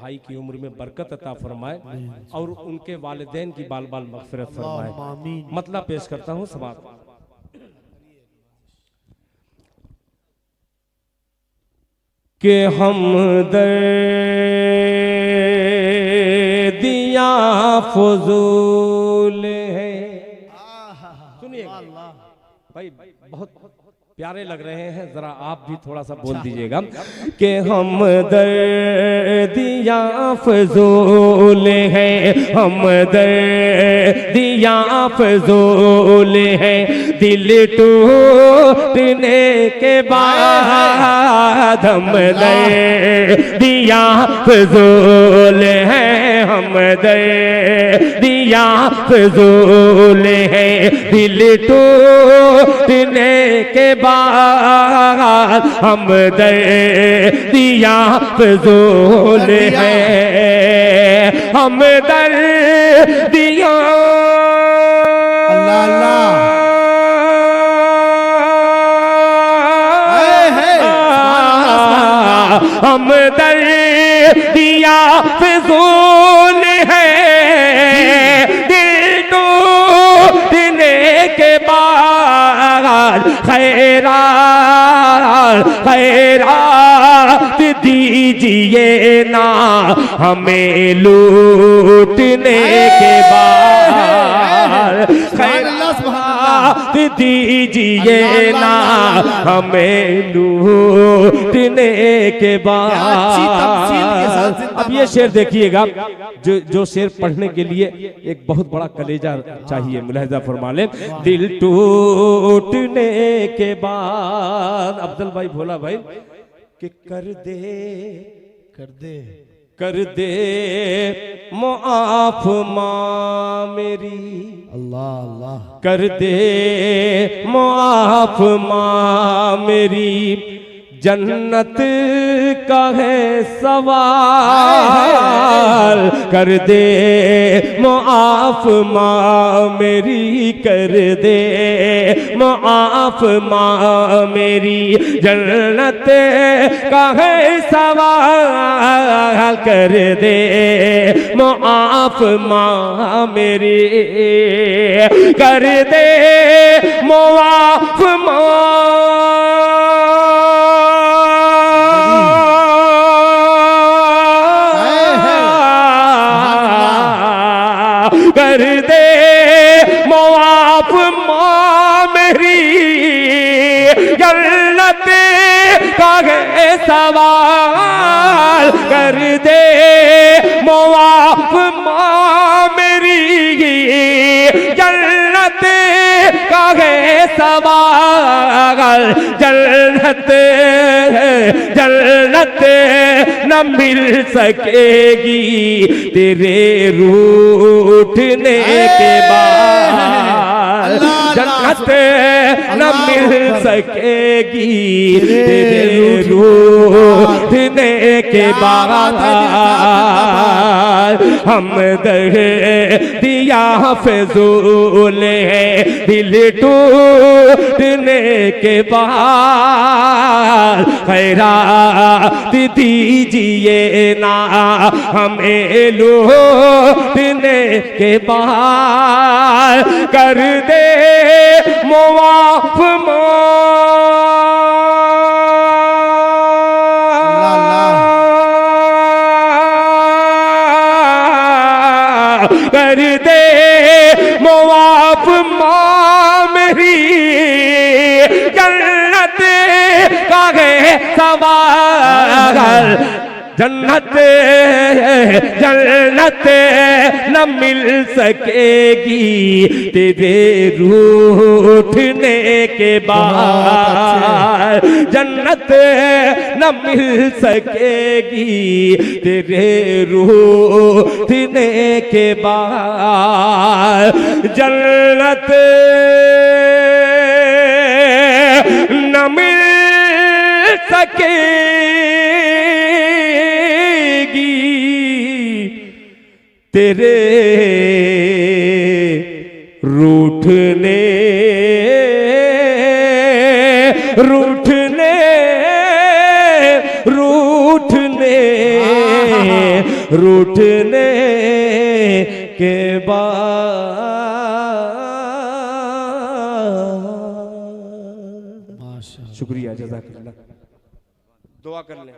भाई की उम्र में बरकत अता फरमाए और उनके वालिदैन की बाल बाल मगफिरत फरमाए। मतलब पेश करता हूँ समाप्त। कि हम दर्दिया फजूल है। सुनिए भाई, बहुत प्यारे लग रहे हैं, जरा आप भी थोड़ा सा बोल दीजिएगा कि हम दर्दिया फजूल है, हम दर्दिया फजूल है, दिल टूटने के बाद हम दर्दिया फजूल है, हम दर्दिया फजूल है, दिल टूटने के बाद हम दर्दिया फजूल है, हम दर्दिया अल्लाह अल्लाह हम दर्दिया फजूल है, दिल टूटने के बाद खैरात खैरात दीजिए ना हमें लूटने के बाद, खैरात दीजिए ना हमें लूटने के बाद। अब ये शेर देखिएगा, जो शेर पढ़ने के लिए एक बहुत बड़ा कलेजा चाहिए, मुलाहिजा फरमा लें। दिल टूटने के बाद अफजल भाई, भोला भाई, कि कर दे मुआफ माँ मेरी, अल्लाह अल्लाह, कर दे मुआफ माँ मेरी, जन्नत का है सवाल, कर दे मुआफ माँ मेरी, कर दे मुआफ माँ मेरी, जन्नत का है सवाल, कर दे मुआफ माँ मेरी, कर दे मुआफ माँ, कर दे मुआफ माँ मेरी, जन्नत का है सवाल, कर दे मुआफ माँ मेरी, जन्नत का है सवाल, जन्नत जन्नत न मिल सकेगी तेरे रूठने के बाद, जन्नत न मिल सकेगी तेरे रूठने के बाद, हम दर्दिया फजूल है, दिल टूटने के बाद खैरात दीजिए ना हमें लूटने के बाद, कर दे मुआफ कर दे मुआफ माँ मेरी, जन्नत का है सवाल, जन्नत जन्नत न मिल सकेगी तेरे रूठने के बाद, जन्नत न मिल सकेगी तेरे रूठने के बाद, जन्नत न मिल सकेगी तेरे रूठने रूठने रूठने रूठने के बाद। शुक्रिया, जज़ाकल्लाह। दुआ कर लें।